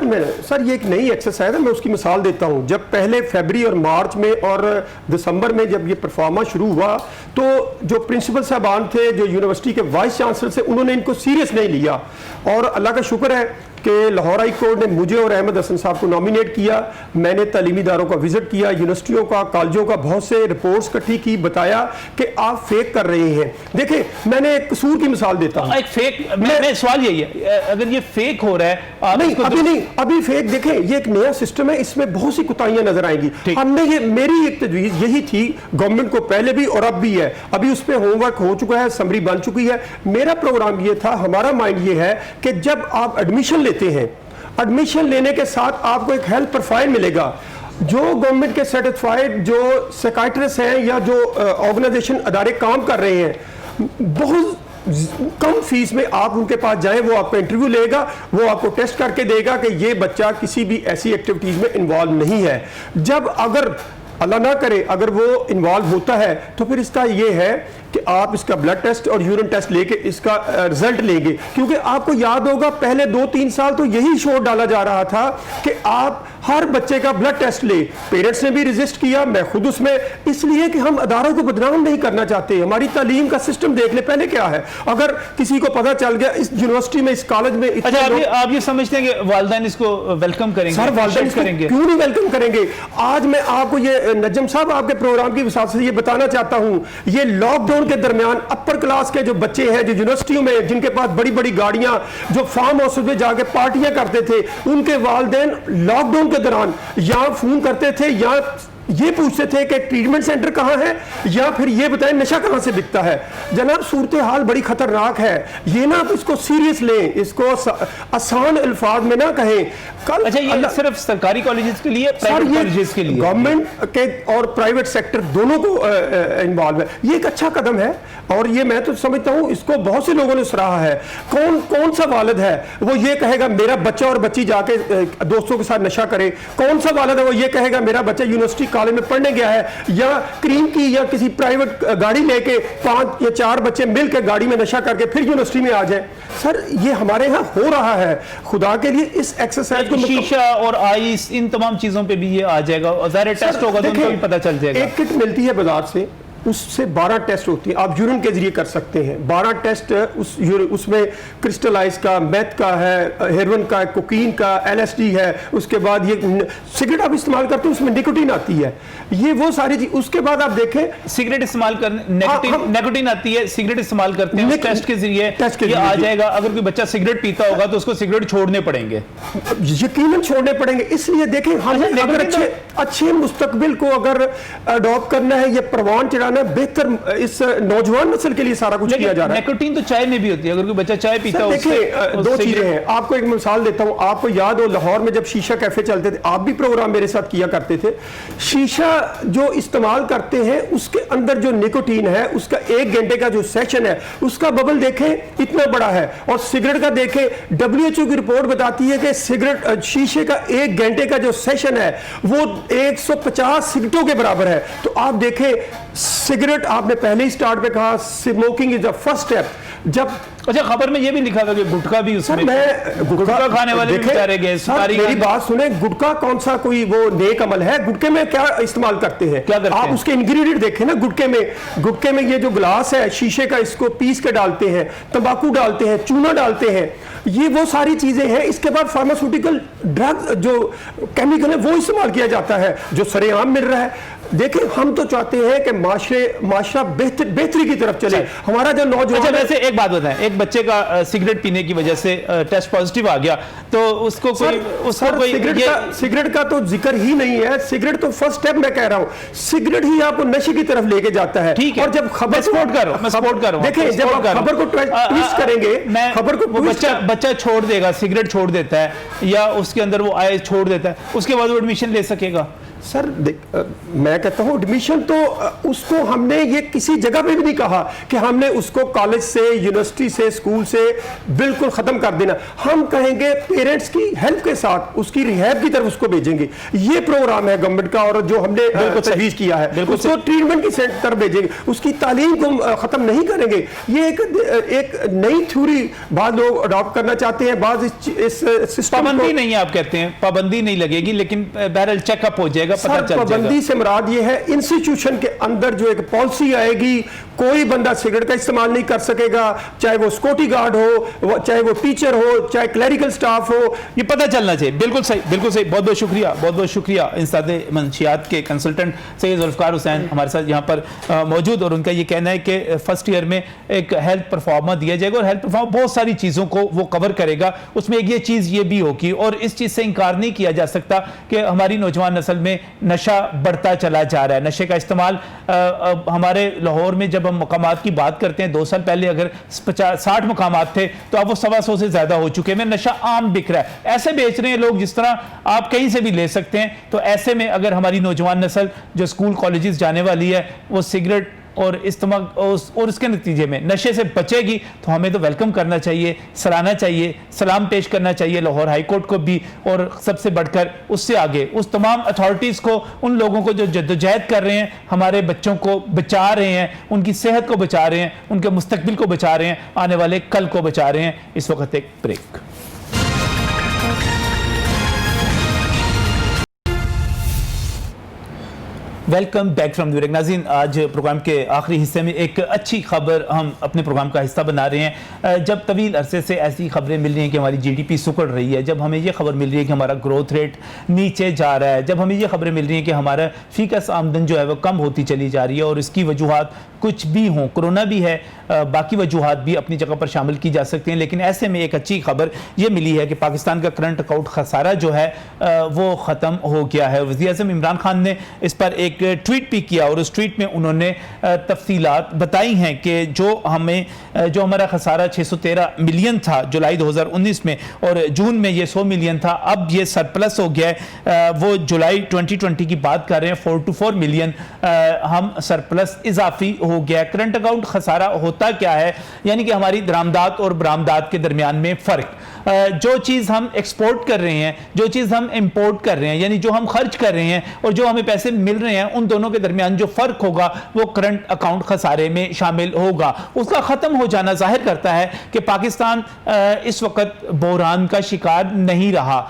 सर ये एक नई एक्सरसाइज है, मैं उसकी मिसाल देता हूँ। जब पहले फरवरी और मार्च में और दिसंबर में जब ये परफॉर्मा शुरू हुआ, तो जो प्रिंसिपल साहबान थे, जो यूनिवर्सिटी के वाइस चांसलर से, उन्होंने इनको सीरियस नहीं लिया। और अल्लाह का शुक्र है कि लाहौर हाई कोर्ट ने मुझे और अहमद हसन साहब को नॉमिनेट किया। मैंने तालीमी इदारों का विजिट किया, यूनिवर्सिटियों का, कॉलेजों का, बहुत से रिपोर्ट्स इकट्ठी की, बताया कि आप फेक कर रहे हैं। देखिए मैंने एक कसूर की मिसाल देता हूं। एक फेक, मैं सवाल यही है, अगर ये फेक हो रहा है नहीं, अभी फेक देखें, ये एक नया सिस्टम है, इसमें बहुत सी कुताहियां नजर आएंगी। हमने ये, मेरी एक तजवीज यही थी गवर्नमेंट को पहले भी और अब भी है, अभी उस पर होमवर्क हो चुका है, समरी बन चुकी है। मेरा प्रोग्राम ये था, हमारा माइंड ये है कि जब आप एडमिशन लेते हैं, एडमिशन लेने के साथ आपको एक हेल्थ प्रोफाइल मिलेगा। जो गवर्नमेंट के सर्टिफाइड जो साइकियाट्रिस्ट हैं या जो ऑर्गेनाइजेशन अदारे काम कर रहे हैं, बहुत कम फीस में आप उनके पास जाएं, वो आपका इंटरव्यू लेगा, वो आपको टेस्ट करके देगा कि ये बच्चा किसी भी ऐसी एक्टिविटीज में इन्वॉल्व नहीं है। जब अगर अल्लाह ना करे अगर वो इन्वॉल्व होता है, तो फिर इसका ये है कि आप इसका ब्लड टेस्ट और यूरिन टेस्ट लेके इसका रिजल्ट लेंगे। क्योंकि आपको याद होगा पहले 2-3 साल तो यही शोर डाला जा रहा था कि आप हर बच्चे का ब्लड टेस्ट ले। पेरेंट्स ने भी रेजिस्ट किया, मैं खुद उसमें, इसलिए कि हम अदारों को बदनाम नहीं करना चाहते। हमारी तालीम का सिस्टम देख ले पहले क्या है। अगर किसी को पता चल गया इस यूनिवर्सिटी में, इस कॉलेज में, अच्छा आप ये समझते हैं कि वालिदैन इसको वेलकम करेंगे? सर वालिदैन करेंगे, क्यों नहीं वेलकम करेंगे। आज मैं आपको ये नजम साहब आपके प्रोग्राम की विसात से ये बताना चाहता हूं, ये लॉकडाउन के दरमियान अपर क्लास के जो बच्चे हैं, जो यूनिवर्सिटियों में, जिनके पास बड़ी बड़ी गाड़ियां, जो फार्म हाउस में जाके पार्टियां करते थे, उनके वालिदैन लॉकडाउन के दौरान या फोन करते थे या ये पूछते थे कि ट्रीटमेंट सेंटर कहाँ है, या फिर ये बताएं नशा कहाँ से बिकता है। जनाब सूरत हाल बड़ी खतरनाक है, ये ना आप इसको सीरियस लें, इसको आसान अल्फाज में ना कहें। कल अच्छा ये सिर्फ सरकारी कॉलेजेस के लिए, प्राइवेट कॉलेजेस के लिए, गवर्नमेंट के और प्राइवेट सेक्टर दोनों को इन्वॉल्व है। ये एक अच्छा कदम है और ये मैं तो समझता हूँ इसको बहुत से लोगों ने सराहा है। कौन सा वालिद है वो ये कहेगा मेरा बच्चा और बच्ची जाके दोस्तों के साथ नशा करे? कौन सा वालिद है वो ये कहेगा मेरा बच्चा यूनिवर्सिटी कॉलेज में पढ़ने गया है या क्रीम की या किसी प्राइवेट गाड़ी लेके 5 या 4 बच्चे मिलकर गाड़ी में नशा करके फिर यूनिवर्सिटी में आ जाए? सर ये हमारे यहाँ हो रहा है। खुदा के लिए इस एक्सरसाइज को, शीशा और आइस, इन तमाम चीजों पे भी ये आ जाएगा और ज़ाहिर टेस्ट होगा तो उनको भी पता चल जाएगा। एक किट मिलती है बाजार से, उससे 12 टेस्ट होती है, आप यूरिन के जरिए कर सकते हैं। 12 टेस्ट उसमें क्रिस्टलाइज का, मेथ का है, हेरोइन का, कोकीन का, LSD है, उसके बाद ये सिगरेट आप इस्तेमाल करते हैं उसमें निकोटीन आती है, ये वो सारी चीज। उसके बाद आप देखें सिगरेट इस्तेमाल करने निकोटीन आती है, सिगरेट इस्तेमाल करते हैं, टेस्ट के जरिए ये आ जाएगा। अगर कोई बच्चा सिगरेट पीता होगा तो उसको सिगरेट छोड़ने पड़ेंगे, यकीनन छोड़ने पड़ेंगे। इसलिए देखें हमें अगर अच्छे मुस्तकबिल को अगर अडॉप्ट करना है, ये परवान चढ़ाना बेहतर, इस नौजवान नस्ल के लिए सारा कुछ किया जा रहा है। निकोटीन तो चाय में भी होती है, अगर कोई बच्चा चाय पीता है। देखिए 2 चीजें हैं, आपको एक मिसाल देता हूं। आपको याद हो लाहौर में जब शीशा कैफे चलते थे, आप भी प्रोग्राम मेरे साथ किया करते थे। शीशा जो इस्तेमाल करते हैं उसके अंदर जो निकोटीन है उसका 1 घंटे का जो सेशन है उसका बबल देखें इतना बड़ा है, और सिगरेट का देखें WHO की रिपोर्ट बताती है कि सिगरेट शीशे का 1 घंटे का जो सेशन है वो 150 सिगरेटों के बराबर है। तो आप देखें सिगरेट, आपने पहले ही स्टार्ट पे कहा smoking is the first step. जब अच्छा खबर में ये भी लिखा था कि गुटखा भी उसमें, मैं गुटखा खाने वाले बेचारे गए। मेरी बात सुने, गुटखा कौन सा कोई वो नेक अमल है? गुटके में क्या इस्तेमाल करते हैं? क्या करते आप हैं? उसके इंग्रेडिएंट देखें ना। गुटके में ये जो ग्लास है शीशे का, इसको पीस के डालते हैं, तंबाकू डालते हैं, चूना डालते हैं, ये वो सारी चीजें हैं। इसके बाद फार्मास्यूटिकल ड्रग जो केमिकल है वो इस्तेमाल किया जाता है जो सरेआम मिल रहा है। देखिए, हम तो चाहते हैं कि माशरा बेहतरी की तरफ चले। हमारा जो नौजवान, अच्छा वैसे एक बात बताएं, एक बच्चे का सिगरेट पीने की वजह से टेस्ट पॉजिटिव आ गया तो उसको कोई सिगरेट का तो जिक्र ही नहीं है। सिगरेट तो फर्स्ट स्टेप मैं कह रहा हूं, सिगरेट ही आपको नशे की तरफ लेके जाता है। ठीक है, और जब खबर सपोर्ट करो, देखिए, जब आप खबर को ट्विस्ट करेंगे, खबर को बच्चा छोड़ देगा, सिगरेट छोड़ देता है या उसके अंदर वो आए छोड़ देता है, उसके बाद वो एडमिशन ले सकेगा। सर मैं कहता हूं एडमिशन तो उसको हमने ये किसी जगह पे भी नहीं कहा कि हमने उसको कॉलेज से, यूनिवर्सिटी से, स्कूल से बिल्कुल खत्म कर देना। हम कहेंगे पेरेंट्स की हेल्प के साथ उसकी रिहैब की तरफ उसको भेजेंगे। ये प्रोग्राम है गवर्नमेंट का और जो हमने तजवीज किया है, उसको ट्रीटमेंट की तरफ भेजेंगे, उसकी तालीम को खत्म नहीं करेंगे। ये एक नई थ्योरी बाद लोग अडॉप्ट करना चाहते हैं, बाद इस सिस्टम पाबंदी नहीं है, आप कहते हैं पाबंदी नहीं लगेगी, लेकिन बहरहाल चेकअप हो जाएगा, पता चल जाएगा। पाबंदी से मुराद ये है इंस्टीट्यूशन के अंदर जो एक पॉलिसी आएगी, कोई बंदा सिगरेट का इस्तेमाल नहीं कर सकेगा, चाहे वो सिक्योरिटी गार्ड हो, चाहे वो टीचर हो, चाहे क्लरिकल स्टाफ हो, ये पता चलना चाहिए। बिल्कुल सही, बिल्कुल सही। बहुत बहुत शुक्रिया, बहुत बहुत शुक्रिया। इंसादे मंशियात के कंसल्टेंट सैयद जुल्फ़िकार हुसैन हमारे साथ यहाँ पर मौजूद, और उनका ये कहना है कि फर्स्ट ईयर में एक हेल्थ परफॉर्मा दिया जाएगा और हेल्थ परफॉर्मा बहुत सारी चीज़ों को वो कवर करेगा। उसमें एक ये चीज़ ये भी होगी, और इस चीज़ से इनकार नहीं किया जा सकता कि हमारी नौजवान नस्ल में नशा बढ़ता चला जा रहा है। नशे का इस्तेमाल हमारे लाहौर में जब हम मकामात की बात करते हैं, 2 साल पहले अगर 60 मकामात थे तो अब वो 125 से ज्यादा हो चुके हैं। नशा आम बिक रहा है, ऐसे बेच रहे हैं लोग जिस तरह आप कहीं से भी ले सकते हैं। तो ऐसे में अगर हमारी नौजवान नस्ल जो स्कूल कॉलेजेस जाने वाली है वो सिगरेट और इस्तेमाल और इसके नतीजे में नशे से बचेगी, तो हमें तो वेलकम करना चाहिए, सराहना चाहिए, सलाम पेश करना चाहिए लाहौर हाई कोर्ट को भी, और सबसे बढ़कर उससे आगे उस तमाम अथॉरिटीज़ को, उन लोगों को जो जद्दोजहद कर रहे हैं, हमारे बच्चों को बचा रहे हैं, उनकी सेहत को बचा रहे हैं, उनके मुस्तकबिल को बचा रहे हैं, आने वाले कल को बचा रहे हैं। इस वक्त एक break. Welcome back from the break. नाज़रीन, आज प्रोग्राम के आखिरी हिस्से में एक अच्छी खबर हम अपने प्रोग्राम का हिस्सा बना रहे हैं। जब तवील अरसे से ऐसी खबरें मिल रही हैं कि हमारी जीडीपी सुकड़ रही है, जब हमें ये खबर मिल रही है कि हमारा ग्रोथ रेट नीचे जा रहा है, जब हमें ये खबरें मिल रही हैं कि हमारा फीकस आमदन जो है वो कम होती चली जा रही है, और इसकी वजूहात कुछ भी हों, कोरोना भी है, बाकी वजूहात भी अपनी जगह पर शामिल की जा सकती हैं, लेकिन ऐसे में एक अच्छी खबर ये मिली है कि पाकिस्तान का करंट अकाउंट खसारा जो है वो ख़त्म हो गया है। वज़ीर-ए-आज़म इमरान खान ने इस पर एक ट्वीट भी किया, और उस ट्वीट में उन्होंने तफसीलात बताई हैं कि जो हमारा खसारा 613 मिलियन था जुलाई 2019 में, और जून में ये 100 मिलियन था, अब ये सरप्लस हो गया है। वो जुलाई 2020 की बात कर रहे हैं, 4 मिलियन हम सरप्लस इजाफी हो गया है। करंट अकाउंट खसारा होता क्या है? यानी कि हमारी दरामदात और बरामदात के दरमियान में फ़र्क, जो चीज़ हम एक्सपोर्ट कर रहे हैं, जो चीज़ हम इंपोर्ट कर रहे हैं, यानी जो हम खर्च कर रहे हैं और जो हमें पैसे मिल रहे हैं, उन दोनों के दरमियान जो फ़र्क होगा वो करंट अकाउंट खसारे में शामिल होगा। उसका ख़त्म हो जाना जाहिर करता है कि पाकिस्तान इस वक्त बहरान का शिकार नहीं रहा।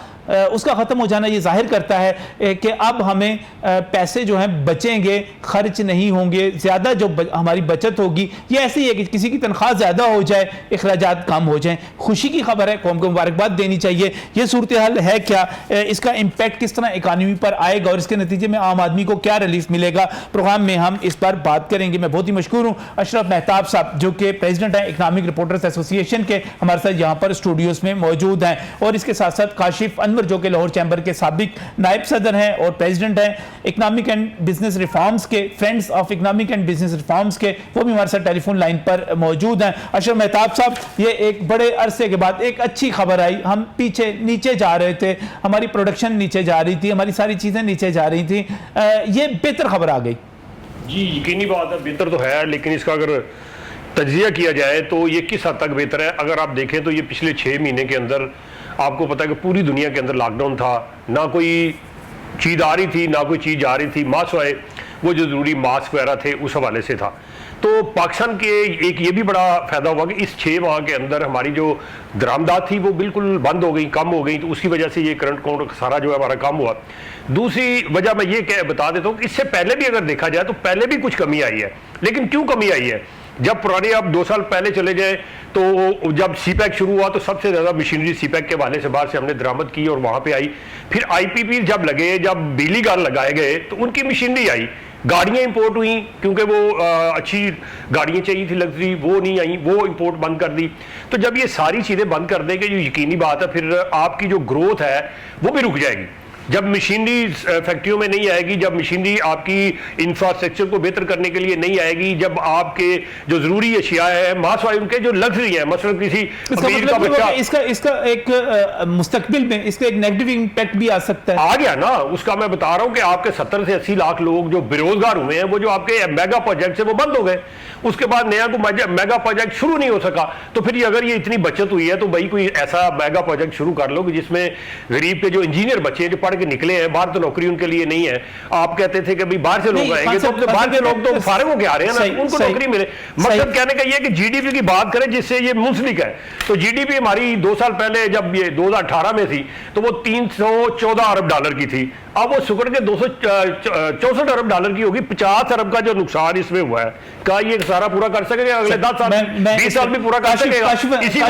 उसका ख़त्म हो जाना ये जाहिर करता है कि अब हमें पैसे जो हैं बचेंगे, खर्च नहीं होंगे, ज़्यादा जो हमारी बचत होगी। ये ऐसे ही है कि किसी की तनख्वाह ज़्यादा हो जाए, अखराजात कम हो जाएं। खुशी की खबर है, कौम को मुबारकबाद देनी चाहिए। ये सूरत हाल है क्या, इसका इम्पैक्ट किस तरह इकानमी पर आएगा और इसके नतीजे में आम आदमी को क्या रिलीफ मिलेगा, प्रोग्राम में हम इस पर बात करेंगे। मैं बहुत ही मशकूर हूँ अशरफ मेहताब साहब, जो कि प्रेसिडेंट हैं इकनॉमिक रिपोर्टर्स एसोसिएशन के, हमारे साथ यहाँ पर स्टूडियोज़ में मौजूद हैं, और इसके साथ साथ काशिफ जो कि लाहौर चैम्बर के साबिक नायब सदर हैं और प्रेसिडेंट हैं इकोनॉमिक एंड बिजनेस रिफॉर्म्स के, friends of economic and business reforms के, वो भी हमारे साथ टेलीफोन लाइन पर मौजूद हैं। अशरफ मेहताब साहब, ये एक बड़े अरसे के बाद एक अच्छी खबर आई। हम पीछे नीचे जा रहे थे, हमारी प्रोडक्शन नीचे जा रही थी, हमारी सारी चीज़ें नीचे जा रही थी, ये बेहतर खबर आ गई। जी यकीनी बात है, बेहतर तो है, लेकिन इसका अगर तजिया किया जाए तो ये किस हद तक बेहतर है। अगर आप देखें तो ये पिछले 6 महीने के अंदर आपको पता है कि पूरी दुनिया के अंदर लॉकडाउन था, ना कोई चीज़ आ रही थी ना कोई चीज़ जा रही थी, मास्क आए, वो जो ज़रूरी मास्क वगैरह थे उस हवाले से था। तो पाकिस्तान के एक ये भी बड़ा फ़ायदा हुआ कि इस 6 माह के अंदर हमारी जो दरामदात थी वो बिल्कुल बंद हो गई, कम हो गई, तो उसकी वजह से ये करंट अकाउंट खसारा जो है हमारा कम हुआ। दूसरी वजह मैं ये बता देता हूँ कि इससे पहले भी अगर देखा जाए तो पहले भी कुछ कमी आई है, लेकिन क्यों कमी आई है? जब पुराने आप 2 साल पहले चले जाए तो जब सीपैक शुरू हुआ तो सबसे ज़्यादा मशीनरी सीपैक के वाले से बाहर से हमने दरामद की और वहाँ पे आई। फिर आईपीपी जब लगे, जब बिजली घर लगाए गए तो उनकी मशीनरी आई, गाड़ियां इंपोर्ट हुई क्योंकि वो अच्छी गाड़ियां चाहिए थी लग्जरी, वो नहीं आई, वो इंपोर्ट बंद कर दी। तो जब ये सारी चीज़ें बंद कर देंगे, जो यकीनी बात है, फिर आपकी जो ग्रोथ है वो भी रुक जाएगी। जब मशीनरी फैक्ट्रियों में नहीं आएगी, जब मशीनरी आपकी इंफ्रास्ट्रक्चर को बेहतर करने के लिए नहीं आएगी, जब आपके जो जरूरी अशिया है मास वाले उनके जो लग्जरी है, मसलन किसी अमीर का बच्चा, इसका एक मुस्तकबिल में इसका एक नेगेटिव इम्पैक्ट भी आ सकता है। आ गया ना, उसका मैं बता रहा हूं कि आपके 70 से 80 लाख लोग जो बेरोजगार हुए हैं, वो जो आपके मेगा प्रोजेक्ट से वो बंद हो गए, उसके बाद नया कोई मेगा प्रोजेक्ट शुरू नहीं हो सका। तो फिर अगर ये इतनी बचत हुई है तो भाई कोई ऐसा मेगा प्रोजेक्ट शुरू कर लो कि जिसमें गरीब के जो इंजीनियर बच्चे हैं जो पढ़ के निकले हैं, बाहर तो नौकरी उनके लिए नहीं है। आप कहते थे कि भाई बाहर से लोग आएंगे, तो बाहर के लोग तो फारिग होके आ रहे हैं ना, उनको नौकरी मिले। मतलब कहने का ये कि जीडीपी की बात करें जिससे ये मुंसलिक है, तो जीडीपी हमारी 2 साल पहले जब ये 2018 में थी तो वो 314 अरब डॉलर की थी, अब वो सुकड़ के 264 अरब डॉलर की होगी। 50 अरब का जो नुकसान इसमें हुआ है, क्या ये सारा पूरा कर सकेगा अगले 10 साल 20 साल में पूरा कर सकेगा? इसी को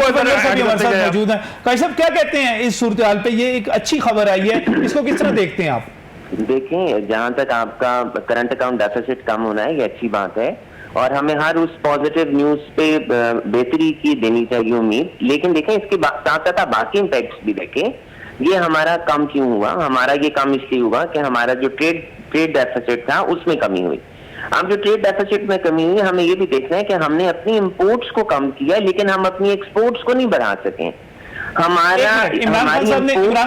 मौजूद है। काशिफ साहब क्या कहते हैं इस सूरत हाल पे? ये एक अच्छी खबर आई है, इसको किस तरह देखते हैं आप? देखें, जहां तक आपका करंट अकाउंट डेफिसिट कम होना है, ये अच्छी बात है और हमें हर उस पॉजिटिव न्यूज पे बेहतरी की देनी चाहिए उम्मीद। लेकिन देखें, इसके साथ साथ आप बाकी इम्पैक्ट्स भी देखें। ये हमारा कम क्यों हुआ? हमारा ये कम इसलिए हुआ कि हमारा जो ट्रेड डेफिसिट था उसमें कमी हुई। अब जो ट्रेड डेफिसिट में कमी हुई, हमें ये भी देखना है कि हमने अपनी इंपोर्ट्स को कम किया लेकिन हम अपनी एक्सपोर्ट्स को नहीं बढ़ा सके। इमरान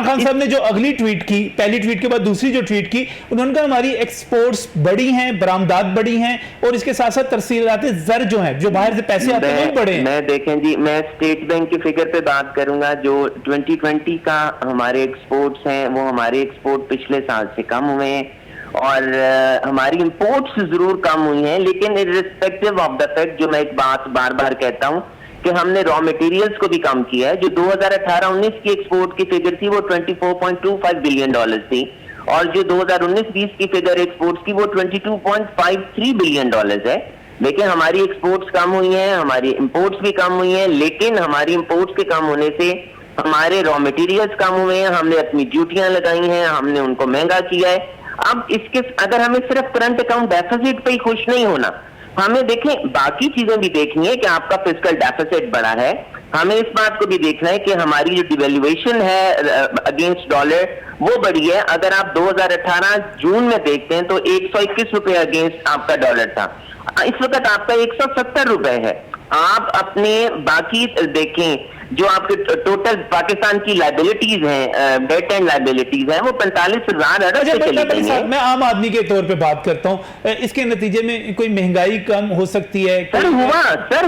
खान साहब ने जो अगली ट्वीट की, पहली ट्वीट के बाद दूसरी जो ट्वीट की, उन्होंने कहा हमारी एक्सपोर्ट्स बढ़ी हैं, बरामदात बढ़ी हैं और इसके साथ साथ तरसीलात ज़र जो हैं, जो बाहर से पैसे आते हैं, वो बढ़े हैं। मैं देखें जी, मैं स्टेट बैंक के फिगर पे बात करूंगा। जो 2020 का हमारे एक्सपोर्ट्स हैं, वो हमारे एक्सपोर्ट पिछले साल से कम हुए हैं और हमारी इंपोर्ट्स जरूर कम हुई हैं, लेकिन इर्रिस्पेक्टिव ऑफ द फैक्ट, जो मैं एक बात बार बार कहता हूं कि हमने रॉ मटेरियल्स को भी कम किया है। जो 2018-19 की एक्सपोर्ट की फिगर थी वो 24.25 बिलियन डॉलर थी और जो 2019-20 की फिगर एक्सपोर्ट्स की वो 22.53 बिलियन डॉलर है। लेकिन हमारी एक्सपोर्ट्स कम हुई हैं, हमारी इंपोर्ट्स भी कम हुई हैं, लेकिन हमारी इंपोर्ट्स के कम होने से हमारे रॉ मटेरियल्स कम हुए हैं, हमने अपनी ड्यूटियां लगाई हैं, हमने उनको महंगा किया है। अब इसके अगर हमें सिर्फ करंट अकाउंट डेफिसिट पे ही खुश नहीं होना, हमें देखें बाकी चीजें भी देखनी है कि आपका फिस्कल डेफिसिट बढ़ा है। हमें इस बात को भी देखना है कि हमारी जो डिवैल्यूएशन है अगेंस्ट डॉलर वो बढ़ी है। अगर आप 2018 जून में देखते हैं तो 121 रुपए अगेंस्ट आपका डॉलर था, इस वक्त आपका 170 रुपए है। आप अपने बाकी देखें, जो आपके टोटल पाकिस्तान की लाइबिलिटीज हैं, डेट एंड लाइबिलिटीज हैं, वो 45,000 अरब से चली गई हैं। मैं आम आदमी के तौर पे बात करता हूं, इसके नतीजे में कोई महंगाई कम हो सकती है? सर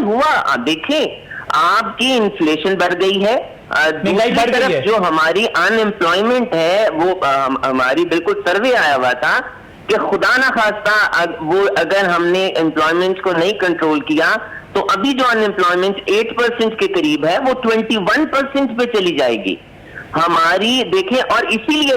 हुआ देखें, आपकी इन्फ्लेशन बढ़ गई है, महंगाई बढ़ गई है। जो हमारी अनएम्प्लॉयमेंट है वो हमारी बिल्कुल सर्वे आया हुआ था कि खुदा ना खास्ता वो अगर हमने एम्प्लॉयमेंट को नहीं कंट्रोल किया तो अभी जो अनएम्प्लॉयमेंट 8% के करीब है वो 21% पे चली जाएगी हमारी। देखें, और इसीलिए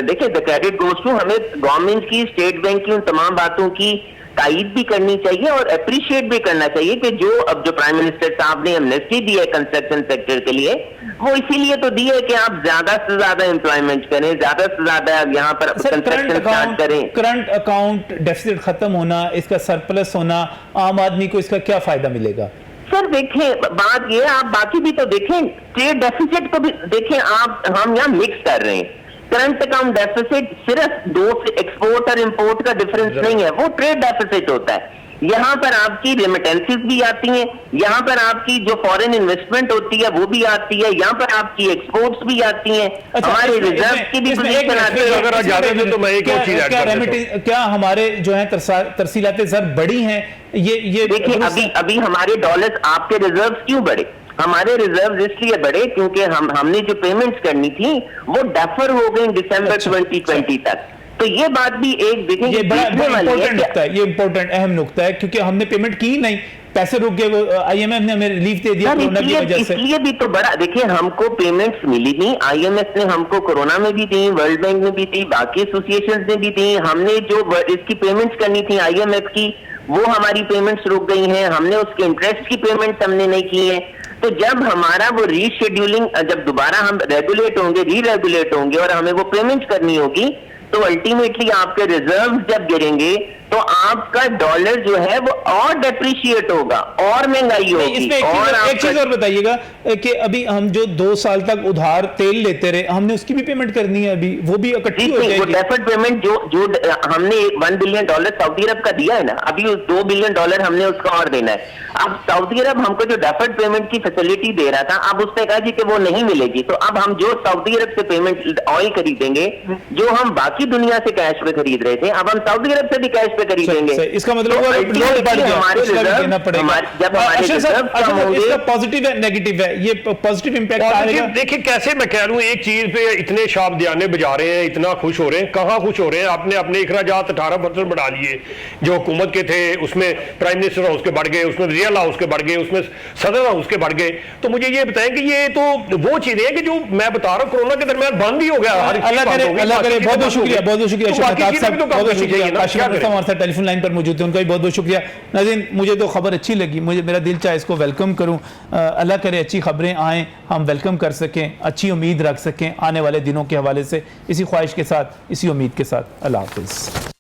देखें द क्रेडिट गोज टू, हमें गवर्नमेंट की, स्टेट बैंक की उन तमाम बातों की तायीद भी करनी चाहिए और अप्रिशिएट भी करना चाहिए कि जो अब जो प्राइम मिनिस्टर साहब ने एमनेस्टी दी है कंस्ट्रक्शन सेक्टर के लिए, वो इसीलिए तो दी है कि आप ज्यादा से ज्यादा एम्प्लॉयमेंट करें, ज्यादा से ज्यादा यहाँ पर कंस्ट्रक्शन स्टार्ट करें। करंट अकाउंट डेफिसिट खत्म होना, इसका सरप्लस होना, आम आदमी को इसका क्या फायदा मिलेगा? सर देखें, बात ये है, आप बाकी भी तो देखें, ट्रेड डेफिसिट को भी देखें। हम यहाँ मिक्स कर रहे हैं। करंट अकाउंट डेफिसिट सिर्फ दो से एक्सपोर्ट और इंपोर्ट का डिफरेंस नहीं है, वो ट्रेड डेफिसिट होता है। यहाँ पर आपकी रेमिटेंसेस भी आती हैं, यहाँ पर आपकी जो फॉरेन इन्वेस्टमेंट होती है वो भी आती है, यहाँ पर आपकी एक्सपोर्ट्स भी आती हैं, हमारे रिजर्व की भी पोजीशन आती है। अगर आजाद तो मैं एक और चीज ऐड कर देता हूं, क्या हमारे जो है तरसीलाते ज़र बढ़ी हैं? ये देखिए, अभी हमारे डॉलर्स, आपके रिजर्व क्यों बढ़े? हमारे रिजर्व इसलिए बढ़े क्योंकि हमने जो पेमेंट्स करनी थी वो डेफर हो गई दिसंबर 2020 तक। तो ये बात भी एक देखें, ये बड़ा इंपॉर्टेंट नुकता है, ये इंपॉर्टेंट अहम नुकता है, क्योंकि हमने पेमेंट की नहीं, पैसे रुक गए, वो आईएमएफ ने हमें रिलीफ दे दिया कोरोना की वजह से। इसलिए भी तो बड़ा, देखिए हमको पेमेंट्स मिली नहीं, आईएमएफ ने हमको कोरोना में भी दी, वर्ल्ड बैंक ने भी दी, बाकी एसोसिएशंस ने भी दी। हमने जो इसकी पेमेंट्स करनी थी आईएमएफ की, वो हमारी पेमेंट्स रुक गई हैं, हमने उसके इंटरेस्ट की पेमेंट्स हमने नहीं की है। तो जब हमारा वो रीशेड्यूलिंग, जब दोबारा हम रेगुलेट होंगे, री रेगुलेट होंगे और हमें वो पेमेंट्स करनी होगी, तो अल्टीमेटली आपके रिजर्व जब गिरेंगे तो आपका डॉलर जो है वो और डेप्रिशिएट होगा और महंगाई होगी। इसमें एक चीज और बताइएगा कि अभी हम जो 2 साल तक उधार तेल लेते रहे, हमने उसकी भी पेमेंट करनी है अभी, वो भी इकट्ठी हो जाएगी। डेफर्ड पेमेंट जो हमने $1 बिलियन सऊदी अरब का दिया है ना, अभी $2 बिलियन हमने उसका और देना है। अब सऊदी अरब हमको जो डेफर्ड पेमेंट की फैसिलिटी दे रहा था, अब उसने कहा जी कि वो नहीं मिलेगी, तो अब हम जो सऊदी अरब से पेमेंट ऑयल खरीदेंगे, जो हम बाकी दुनिया से कैश पे खरीद रहे थे, अब हम सऊदी अरब से भी कैश पे खरीदेंगे। इसका मतलब तो लोड बढ़ गया, उसका भी देना पड़ेगा। जब हमारे इसका पॉजिटिव है नेगेटिव है, ये पॉजिटिव इंपैक्ट आएगा। देखिए कैसे मैं कह रहा हूँ, एक चीज पे इतने शाब दयाने बजा रहे हैं, इतना खुश हो रहे हैं, कहाँ खुश हो रहे हैं? आपने अपने अखराजात 18% बढ़ा लिए, जो हुकूमत के थे उसमें प्राइम मिनिस्टर हाउस के बढ़ गए, उसमें रियल हाउस के बढ़ गए, उसमें सदर हाउस के बढ़ गए। तो मुझे ये बताएं कि ये तो वो चीजें हैं कि जो मैं बता रहा हूँ कोरोना के दरमियान बंद ही हो गया। अल्लाह करे, बहुत बहुत शुक्रिया, बहुत बहुत शुक्रिया शफकत साहब, बहुत बहुत शुक्रिया। हमारे साथ टेलीफोन लाइन पर मौजूद थे, उनका भी बहुत बहुत शुक्रिया। नाज़रीन, मुझे तो खबर अच्छी लगी, मुझे मेरा दिल चाहे इसको वेलकम करूं। अल्लाह करे अच्छी खबरें आएँ, हम वेलकम कर सकें, अच्छी उम्मीद रख सकें आने वाले दिनों के हवाले से। इसी ख्वाहिश के साथ, इसी उम्मीद के साथ, अल्लाह हाफ़िज़।